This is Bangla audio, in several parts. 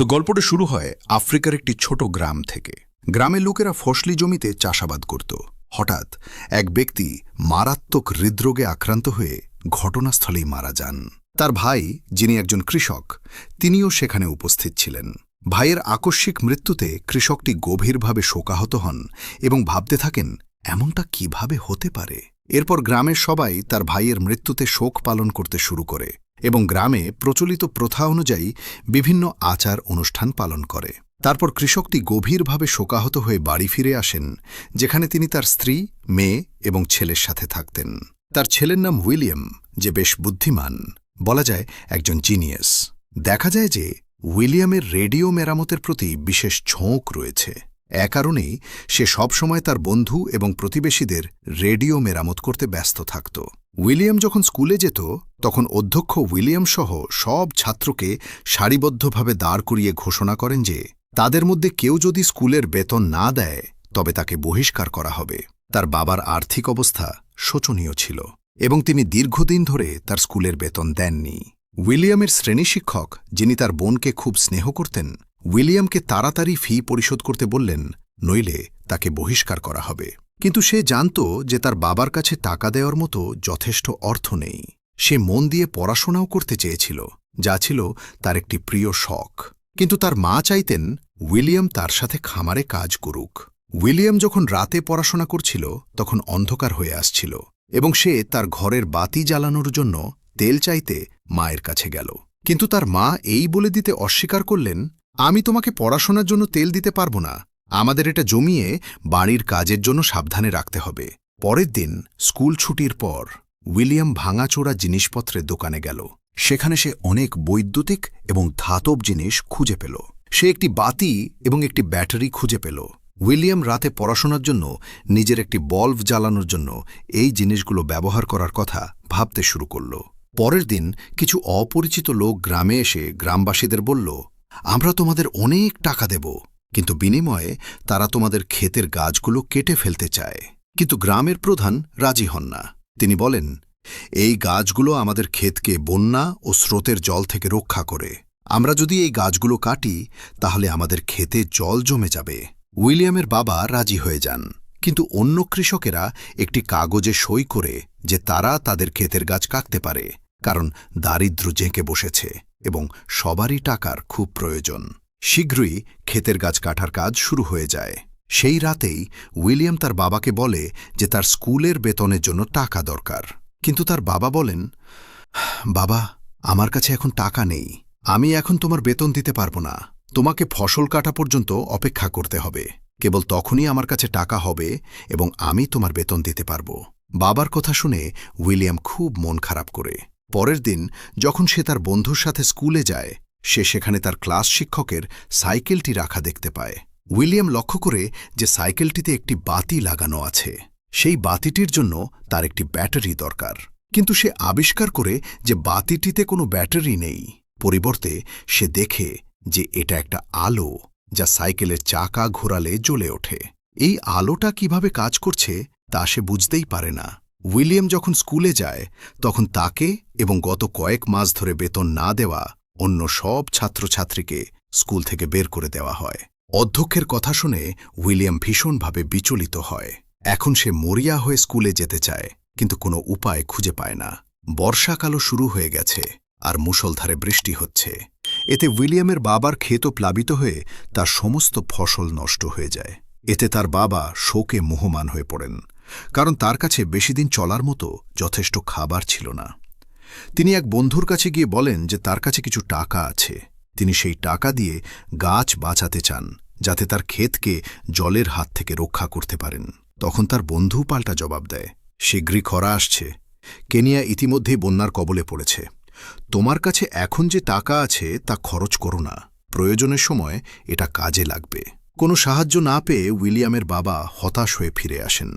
তো গল্পটা শুরু হয় আফ্রিকার একটি ছোট গ্রাম থেকে। গ্রামের লোকেরা ফসলি জমিতে চাষাবাদ করত। হঠাৎ এক ব্যক্তি মারাত্মক হৃদরোগে আক্রান্ত হয়ে ঘটনাস্থলেই মারা যান। তার ভাই, যিনি একজন কৃষক, তিনিও সেখানে উপস্থিত ছিলেন। ভাইয়ের আকস্মিক মৃত্যুতে কৃষকটি গভীরভাবে শোকাহত হন এবং ভাবতে থাকেন, এমনটা কিভাবে হতে পারে। এরপর গ্রামের সবাই তার ভাইয়ের মৃত্যুতে শোক পালন করতে শুরু করে এবং গ্রামে প্রচলিত প্রথা অনুযায়ী বিভিন্ন আচার অনুষ্ঠান পালন করে। তারপর কৃষকটি গভীরভাবে শোকাহত হয়ে বাড়ি ফিরে আসেন, যেখানে তিনি তার স্ত্রী, মেয়ে এবং ছেলের সাথে থাকতেন। তার ছেলের নাম উইলিয়াম, যে বেশ বুদ্ধিমান, বলা যায় একজন জিনিয়াস। দেখা যায় যে উইলিয়ামের রেডিও মেরামতের প্রতি বিশেষ ঝোঁক রয়েছে। কারণেই সে সবসময় তার বন্ধু এবং প্রতিবেশীদের রেডিও মেরামত করতে ব্যস্ত থাকত। উইলিয়াম যখন স্কুলে যেত, তখন অধ্যক্ষ উইলিয়াম সহ সব ছাত্রকে সারিবদ্ধভাবে দাঁড় করিয়ে ঘোষণা করেন যে তাদের মধ্যে কেউ যদি স্কুলের বেতন না দেয় তবে তাকে বহিষ্কার করা হবে। তার বাবার আর্থিক অবস্থা শোচনীয় ছিল এবং তিনি দীর্ঘদিন ধরে তার স্কুলের বেতন দেননি। উইলিয়ামের শ্রেণী শিক্ষক, যিনি তার বোনকে খুব স্নেহ করতেন, উইলিয়ামকে তাড়াতাড়ি ফি পরিশোধ করতে বললেন, নইলে তাকে বহিষ্কার করা হবে। কিন্তু সে জানত যে তার বাবার কাছে টাকা দেওয়ার মতো যথেষ্ট অর্থ নেই। সে মন দিয়ে পড়াশোনাও করতে চেয়েছিল, যা ছিল তার একটি প্রিয় শখ। কিন্তু তার মা চাইতেন উইলিয়াম তার সাথে খামারে কাজ করুক। উইলিয়াম যখন রাতে পড়াশোনা করছিল, তখন অন্ধকার হয়ে আসছিল এবং সে তার ঘরের বাতি জ্বালানোর জন্য তেল চাইতে মায়ের কাছে গেল। কিন্তু তার মা এই বলে দিতে অস্বীকার করলেন, আমি তোমাকে পড়াশোনার জন্য তেল দিতে পারব না, আমাদের এটা জমিয়ে বাড়ির কাজের জন্য সাবধানে রাখতে হবে। পরের দিন স্কুল ছুটির পর উইলিয়াম ভাঙাচোরা জিনিসপত্রের দোকানে গেল। সেখানে সে অনেক বৈদ্যুতিক এবং ধাতব জিনিস খুঁজে পেল। সে একটি বাতি এবং একটি ব্যাটারি খুঁজে পেল। উইলিয়াম রাতে পড়াশোনার জন্য নিজের একটি বল্ব জ্বালানোর জন্য এই জিনিসগুলো ব্যবহার করার কথা ভাবতে শুরু করল। পরের দিন কিছু অপরিচিত লোক গ্রামে এসে গ্রামবাসীদের বলল, আমরা তোমাদের অনেক টাকা দেব, কিন্তু বিনিময়ে তারা তোমাদের ক্ষেতের গাছগুলো কেটে ফেলতে চায়। কিন্তু গ্রামের প্রধান রাজি হন না। তিনি বলেন, এই গাছগুলো আমাদের ক্ষেতকে বন্যা ও স্রোতের জল থেকে রক্ষা করে। আমরা যদি এই গাছগুলো কাটি, তাহলে আমাদের ক্ষেতে জল জমে যাবে। উইলিয়ামের বাবা রাজি হয়ে যান, কিন্তু অন্য কৃষকেরা একটি কাগজে সই করে যে তারা তাদের ক্ষেতের গাছ কাটতে পারে, কারণ দারিদ্র্য জেঁকে বসেছে এবং সবারই টাকার খুব প্রয়োজন। শীঘ্রই ক্ষেতের গাছ কাটার কাজ শুরু হয়ে যায়। সেই রাতেই উইলিয়াম তার বাবাকে বলে যে তার স্কুলের বেতনের জন্য টাকা দরকার। কিন্তু তার বাবা বলেন, বাবা, আমার কাছে এখন টাকা নেই, আমি এখন তোমার বেতন দিতে পারব না। তোমাকে ফসল কাটা পর্যন্ত অপেক্ষা করতে হবে। কেবল তখনই আমার কাছে টাকা হবে এবং আমি তোমার বেতন দিতে পারব। বাবার কথা শুনে উইলিয়াম খুব মন খারাপ করে। পরের দিন যখন সে তার বন্ধুর সাথে স্কুলে যায়, সে সেখানে তার ক্লাস শিক্ষকের সাইকেলটি রাখা দেখতে পায়। উইলিয়াম লক্ষ্য করে যে সাইকেলটিতে একটি বাতি লাগানো আছে। সেই বাতিটির জন্য তার একটি ব্যাটারি দরকার। কিন্তু সে আবিষ্কার করে যে বাতিটিতে কোনো ব্যাটারি নেই। পরিবর্তে সে দেখে যে এটা একটা আলো, যা সাইকেলের চাকা ঘোরালে জ্বলে ওঠে। এই আলোটা কিভাবে কাজ করছে তা সে বুঝতেই পারে না। উইলিয়াম যখন স্কুলে যায়, তখন তাকে এবং গত কয়েক মাস ধরে বেতন না দেওয়া অন্য সব ছাত্রছাত্রীকে স্কুল থেকে বের করে দেওয়া হয়। অধ্যক্ষের কথা শুনে উইলিয়াম ভীষণভাবে বিচলিত হয়। এখন সে মরিয়া হয়ে স্কুলে যেতে চায়, কিন্তু কোনো উপায় খুঁজে পায় না। বর্ষাকালও শুরু হয়ে গেছে আর মুষলধারে বৃষ্টি হচ্ছে। এতে উইলিয়ামের বাবার ক্ষেত প্লাবিত হয়ে তার সমস্ত ফসল নষ্ট হয়ে যায়। এতে তার বাবা শোকে মুহ্যমান হয়ে পড়েন, কারণ তার কাছে বেশি দিন চলার মতো যথেষ্ট খাবার ছিল না। তিনি এক বন্ধুর কাছে গিয়ে বলেন যে তার কাছে কিছু টাকা আছে। তিনি সেই টাকা দিয়ে গাছ বাঁচাতে চান, যাতে তার ক্ষেতকে জলের হাত থেকে রক্ষা করতে পারেন। তখন তার বন্ধু পাল্টা জবাব দেয়, শীঘ্রই খরা আসছে, কেনিয়া ইতিমধ্যেই বন্যার কবলে পড়েছে। তোমার কাছে এখন যে টাকা আছে তা খরচ করো না, প্রয়োজনের সময় এটা কাজে লাগবে। কোনো সাহায্য না পেয়ে উইলিয়ামের বাবা হতাশ হয়ে ফিরে আসেন।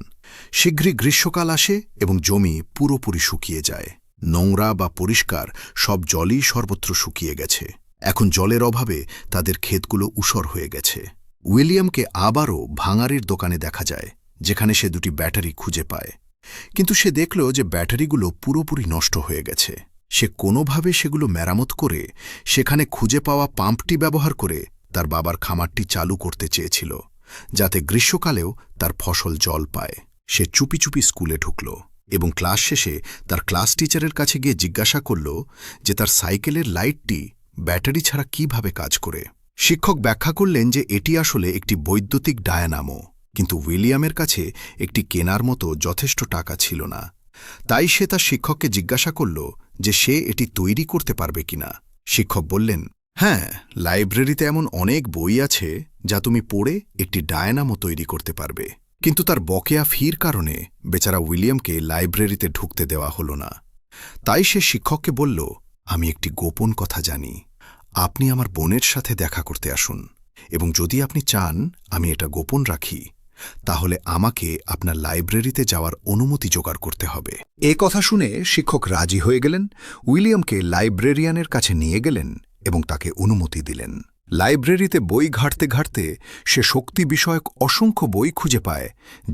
শীঘ্রই গ্রীষ্মকাল আসে এবং জমি পুরোপুরি শুকিয়ে যায়। নোংরা বা পরিষ্কার সব জলই সর্বত্র শুকিয়ে গেছে। এখন জলের অভাবে তাদের ক্ষেতগুলো ঊষর হয়ে গেছে। উইলিয়ামকে আবারও ভাঙারির দোকানে দেখা যায়, যেখানে সে দুটি ব্যাটারি খুঁজে পায়। কিন্তু সে দেখল যে ব্যাটারিগুলো পুরোপুরি নষ্ট হয়ে গেছে। সে কোনোভাবে সেগুলো মেরামত করে সেখানে খুঁজে পাওয়া পাম্পটি ব্যবহার করে তার বাবার খামারটি চালু করতে চেয়েছিল, যাতে গ্রীষ্মকালেও তার ফসল জল পায়। সে চুপি চুপি স্কুলে ঢুকল এবং ক্লাস শেষে তার ক্লাস টিচারের কাছে গিয়ে জিজ্ঞাসা করল যে তার সাইকেলের লাইটটি ব্যাটারি ছাড়া কিভাবে কাজ করে। শিক্ষক ব্যাখ্যা করলেন যে এটি আসলে একটি বৈদ্যুতিক ডায়নামো, কিন্তু উইলিয়ামের কাছে একটি কেনার মতো যথেষ্ট টাকা ছিল না। তাই সে তার শিক্ষককে জিজ্ঞাসা করল যে সে এটি তৈরি করতে পারবে কিনা। শিক্ষক বললেন, হ্যাঁ, লাইব্রেরিতে এমন অনেক বই আছে যা তুমি পড়ে একটি ডায়নামো তৈরি করতে পারবে। কিন্তু তার বকেয়া ফির কারণে বেচারা উইলিয়ামকে লাইব্রেরিতে ঢুকতে দেওয়া হল না। তাই সে শিক্ষককে বলল, আমি একটি গোপন কথা জানি। আপনি আমার বোনের সাথে দেখা করতে আসুন, এবং যদি আপনি চান আমি এটা গোপন রাখি, তাহলে আমাকে আপনার লাইব্রেরিতে যাওয়ার অনুমতি জোগাড় করতে হবে। এ কথা শুনে শিক্ষক রাজি হয়ে গেলেন, উইলিয়ামকে লাইব্রেরিয়ানের কাছে নিয়ে গেলেন এবং তাকে অনুমতি দিলেন। লাইব্রেরিতে বই ঘাঁটতে ঘাঁটতে সে শক্তি বিষয়ক অসংখ্য বই খুঁজে পায়,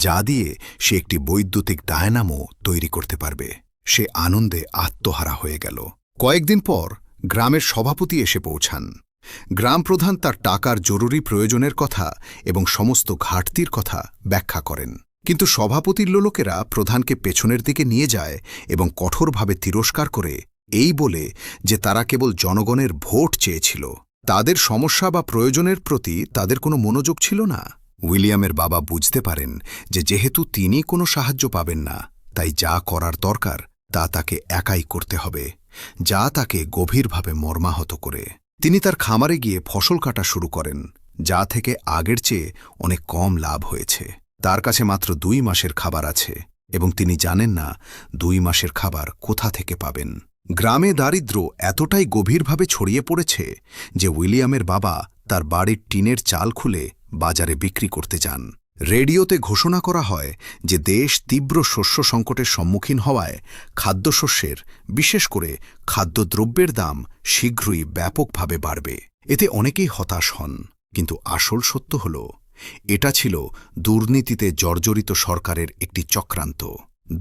যা দিয়ে সে একটি বৈদ্যুতিক ডায়নামো তৈরি করতে পারবে। সে আনন্দে আত্মহারা হয়ে গেল। কয়েকদিন পর গ্রামের সভাপতি এসে পৌঁছান। গ্রাম প্রধান তার টাকার জরুরি প্রয়োজনের কথা এবং সমস্ত ঘাটতির কথা ব্যাখ্যা করেন, কিন্তু সভাপতির লোকেরা প্রধানকে পেছনের দিকে নিয়ে যায় এবং কঠোরভাবে তিরস্কার করে, এই বলে যে তারা কেবল জনগণের ভোট চেয়েছিল, তাদের সমস্যা বা প্রয়োজনের প্রতি তাদের কোনো মনোযোগ ছিল না। উইলিয়ামের বাবা বুঝতে পারেন যে যেহেতু তিনি কোনো সাহায্য পাবেন না, তাই যা করার দরকার তা তাকে একাই করতে হবে, যা তাকে গভীরভাবে মর্মাহত করে। তিনি তার খামারে গিয়ে ফসল কাটা শুরু করেন, যা থেকে আগের চেয়ে অনেক কম লাভ হয়েছে। তার কাছে মাত্র 2 মাসের খাবার আছে এবং তিনি জানেন না 2 মাসের খাবার কোথা থেকে পাবেন। গ্রামে দারিদ্র্য এতটাই গভীরভাবে ছড়িয়ে পড়েছে যে উইলিয়ামের বাবা তার বাড়ির টিনের চাল খুলে বাজারে বিক্রি করতে যান। রেডিওতে ঘোষণা করা হয় যে দেশ তীব্র শস্য সংকটের সম্মুখীন হওয়ায় খাদ্যশস্যের, বিশেষ করে খাদ্যদ্রব্যের দাম শীঘ্রই ব্যাপকভাবে বাড়বে। এতে অনেকেই হতাশ হন, কিন্তু আসল সত্য হল এটা ছিল দুর্নীতিতে জর্জরিত সরকারের একটি চক্রান্ত।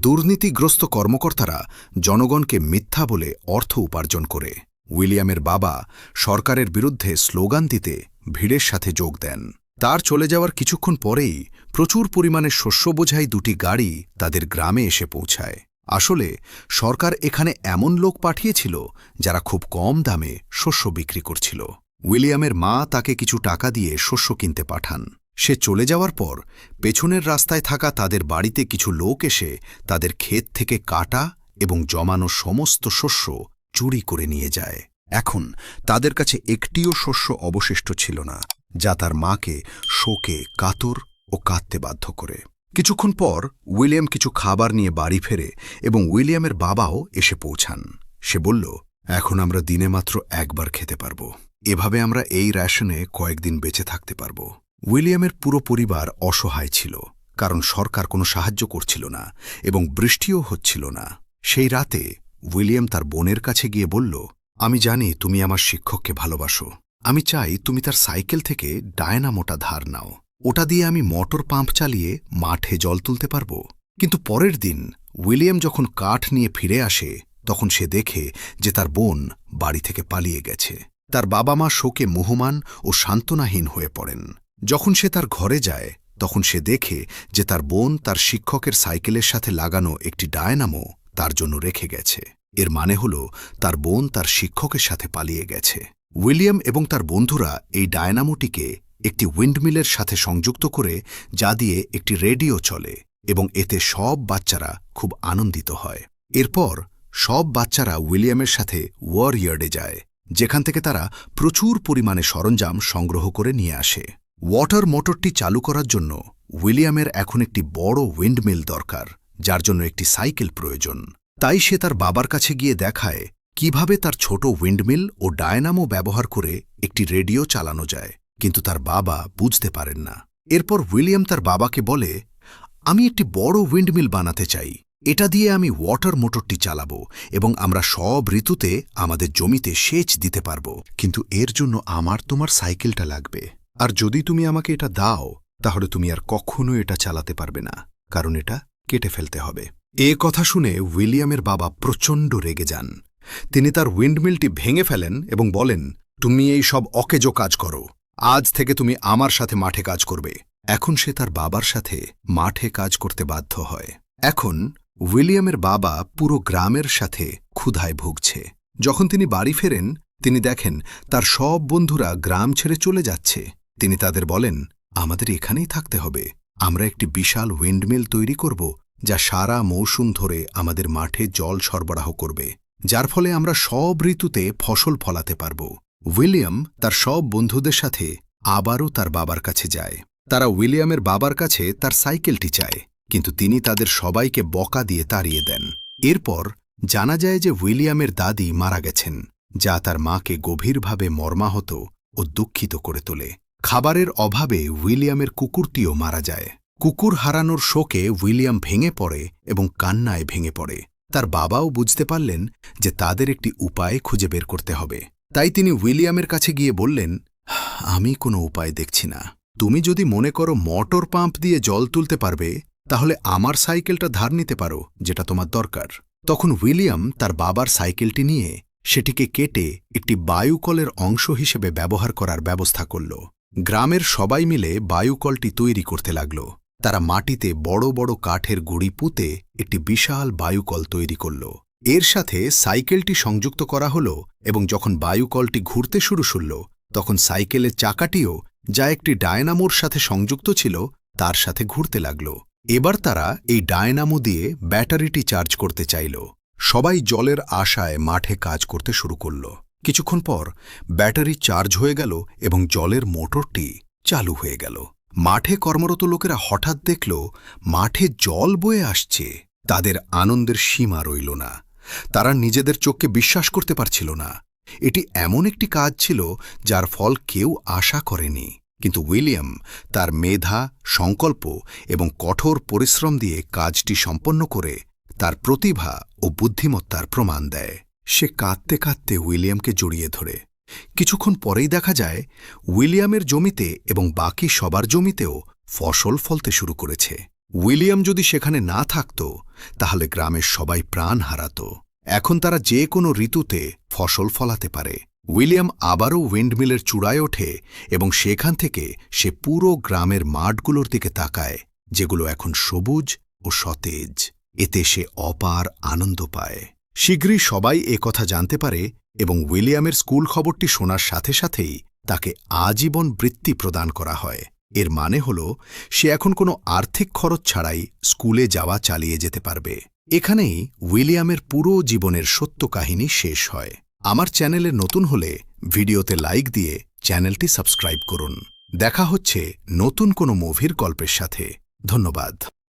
দুর্নীতিগ্রস্ত কর্মকর্তারা জনগণকে মিথ্যা বলে অর্থ উপার্জন করে। উইলিয়ামের বাবা সরকারের বিরুদ্ধে স্লোগান দিতে ভিড়ের সাথে যোগ দেন। তার চলে যাওয়ার কিছুক্ষণ পরেই প্রচুর পরিমাণে শস্য বোঝাই 2টি গাড়ি তাদের গ্রামে এসে পৌঁছায়। আসলে সরকার এখানে এমন লোক পাঠিয়েছিল যারা খুব কম দামে শস্য বিক্রি করছিল। উইলিয়ামের মা তাকে কিছু টাকা দিয়ে শস্য কিনতে পাঠান। সে চলে যাওয়ার পর পেছনের রাস্তায় থাকা তাদের বাড়িতে কিছু লোক এসে তাদের ক্ষেত থেকে কাটা এবং জমানো সমস্ত শস্য চুরি করে নিয়ে যায়। এখন তাদের কাছে একটিও শস্য অবশিষ্ট ছিল না, যা তার মাকে শোকে কাতর ও কাঁদতে বাধ্য করে। কিছুক্ষণ পর উইলিয়াম কিছু খাবার নিয়ে বাড়ি ফেরে এবং উইলিয়ামের বাবাও এসে পৌঁছান। সে বলল, এখন আমরা দিনে মাত্র একবার খেতে পারব। এভাবে আমরা এই রেশনে কয়েকদিন বেঁচে থাকতে পারব। উইলিয়ামের পুরো পরিবার অসহায় ছিল, কারণ সরকার কোনো সাহায্য করছিল না এবং বৃষ্টিও হচ্ছিল না। সেই রাতে উইলিয়াম তার বোনের কাছে গিয়ে বলল, আমি জানি তুমি আমার শিক্ষককে ভালোবাসো। আমি চাই তুমি তার সাইকেল থেকে ডায়নামোটা ধার নাও। ওটা দিয়ে আমি মোটর পাম্প চালিয়ে মাঠে জল তুলতে পারব। কিন্তু পরের দিন উইলিয়াম যখন কাঠ নিয়ে ফিরে আসে, তখন সে দেখে যে তার বোন বাড়ি থেকে পালিয়ে গেছে। তার বাবা মা শোকে মুহ্যমান ও সান্ত্বনাহীন হয়ে পড়েন। যখন সে তার ঘরে যায়, তখন সে দেখে যে তার বোন তার শিক্ষকের সাইকেলের সাথে লাগানো একটি ডায়নামো তার জন্য রেখে গেছে। এর মানে হল তার বোন তার শিক্ষকের সাথে পালিয়ে গেছে। উইলিয়াম এবং তার বন্ধুরা এই ডায়নামোটিকে একটি উইন্ডমিলের সাথে সংযুক্ত করে, যা দিয়ে একটি রেডিও চলে, এবং এতে সব বাচ্চারা খুব আনন্দিত হয়। এরপর সব বাচ্চারা উইলিয়ামের সাথে ওয়ারইয়ার্ডে যায়, যেখান থেকে তারা প্রচুর পরিমাণে সরঞ্জাম সংগ্রহ করে নিয়ে আসে। ওয়াটার মোটরটি চালু করার জন্য উইলিয়ামের এখন একটি বড় উইন্ডমিল দরকার, যার জন্য একটি সাইকেল প্রয়োজন। তাই সে তার বাবার কাছে গিয়ে দেখায় কিভাবে তার ছোট উইন্ডমিল ও ডায়নামো ব্যবহার করে একটি রেডিও চালানো যায়, কিন্তু তার বাবা বুঝতে পারেন না। এরপর উইলিয়াম তার বাবাকে বলে, আমি একটি বড় উইন্ডমিল বানাতে চাই। এটা দিয়ে আমি ওয়াটার মোটরটি চালাবো এবং আমরা সব ঋতুতে আমাদের জমিতে সেচ দিতে পারব। কিন্তু এর জন্য আমার তোমার সাইকেলটা লাগবে, আর যদি তুমি আমাকে এটা দাও, তাহলে তুমি আর কখনো এটা চালাতে পারবে না, কারণ এটা কেটে ফেলতে হবে। এ কথা শুনে উইলিয়ামের বাবা প্রচণ্ড রেগে যান। তিনি তার উইন্ডমিলটি ভেঙে ফেলেন এবং বলেন, তুমি এই সব অকেজো কাজ করো, আজ থেকে তুমি আমার সাথে মাঠে কাজ করবে। এখন সে তার বাবার সাথে মাঠে কাজ করতে বাধ্য হয়। এখন উইলিয়ামের বাবা পুরো গ্রামের সাথে ক্ষুধায় ভুগছে। যখন তিনি বাড়ি ফেরেন, তিনি দেখেন তার সব বন্ধুরা গ্রাম ছেড়ে চলে যাচ্ছে। তিনি তাদের বলেন, আমাদের এখানেই থাকতে হবে। আমরা একটি বিশাল উইন্ডমিল তৈরি করব, যা সারা মৌসুম ধরে আমাদের মাঠে জল সরবরাহ করবে, যার ফলে আমরা সব ঋতুতে ফসল ফলাতে পারব। উইলিয়াম তার সব বন্ধুদের সাথে আবারও তার বাবার কাছে যায়। তারা উইলিয়ামের বাবার কাছে তার সাইকেলটি চায়, কিন্তু তিনি তাদের সবাইকে বকা দিয়ে তাড়িয়ে দেন। এরপর জানা যায় যে উইলিয়ামের দাদি মারা গেছেন, যা তার মাকে গভীরভাবে মর্মাহত ও দুঃখিত করে তোলে। খাবারের অভাবে উইলিয়ামের কুকুরটিও মারা যায়। কুকুর হারানোর শোকে উইলিয়াম ভেঙে পড়ে এবং কান্নায় ভেঙে পড়ে। তার বাবাও বুঝতে পারলেন যে তাদের একটি উপায় খুঁজে বের করতে হবে। তাই তিনি উইলিয়ামের কাছে গিয়ে বললেন, আমি কোনো উপায় দেখছি না। তুমি যদি মনে করো মোটর পাম্প দিয়ে জল তুলতে পারবে, তাহলে আমার সাইকেলটা ধার নিতে পারো, যেটা তোমার দরকার। তখন উইলিয়াম তার বাবার সাইকেলটি নিয়ে সেটিকে কেটে একটি বায়ুকলের অংশ হিসেবে ব্যবহার করার ব্যবস্থা করল। গ্রামের সবাই মিলে বায়ুকলটি তৈরি করতে লাগল। তারা মাটিতে বড় বড় কাঠের গুঁড়ি পুঁতে একটি বিশাল বায়ুকল তৈরি করল। এর সাথে সাইকেলটি সংযুক্ত করা হল এবং যখন বায়ুকলটি ঘুরতে শুরু করল, তখন সাইকেলের চাকাটিও, যা একটি ডায়নামোর সাথে সংযুক্ত ছিল, তার সাথে ঘুরতে লাগল। এবার তারা এই ডায়নামো দিয়ে ব্যাটারিটি চার্জ করতে চাইল। সবাই জলের আশায় মাঠে কাজ করতে শুরু করল। কিছুক্ষণ পর ব্যাটারি চার্জ হয়ে গেল এবং জলের মোটরটি চালু হয়ে গেল। মাঠে কর্মরত লোকেরা হঠাৎ দেখল মাঠে জল বয়ে আসছে। তাদের আনন্দের সীমা রইল না। তারা নিজেদের চোখকে বিশ্বাস করতে পারছিল না। এটি এমন একটি কাজ ছিল যার ফল কেউ আশা করেনি। কিন্তু উইলিয়াম তার মেধা, সংকল্প এবং কঠোর পরিশ্রম দিয়ে কাজটি সম্পন্ন করে তার প্রতিভা ও বুদ্ধিমত্তার প্রমাণ দেয়। সে কাঁদতে কাঁদতে উইলিয়ামকে জড়িয়ে ধরে। কিছুক্ষণ পরেই দেখা যায় উইলিয়ামের জমিতে এবং বাকি সবার জমিতেও ফসল ফলতে শুরু করেছে। উইলিয়াম যদি সেখানে না থাকত, তাহলে গ্রামের সবাই প্রাণ হারাত। এখন তারা যে কোনো ঋতুতে ফসল ফলাতে পারে। উইলিয়াম আবারও উইন্ডমিলের চূড়ায় ওঠে এবং সেখান থেকে সে পুরো গ্রামের মাঠগুলোর দিকে তাকায়, যেগুলো এখন সবুজ ও সতেজ। এতে সে অপার আনন্দ পায়। শীঘ্রই সবাই কথা জানতে পারে এবং উইলিয়ামের স্কুল খবরটি শোনার সাথে সাথেই তাকে আজীবন বৃত্তি প্রদান করা হয়। এর মানে হল সে এখন কোনো আর্থিক খরচ ছাড়াই স্কুলে যাওয়া চালিয়ে যেতে পারবে। এখানেই উইলিয়ামের পুরো জীবনের সত্য কাহিনী শেষ হয়। আমার চ্যানেলে নতুন হলে ভিডিওতে লাইক দিয়ে চ্যানেলটি সাবস্ক্রাইব করুন। দেখা হচ্ছে নতুন কোনো মুভির গল্পের সাথে। ধন্যবাদ।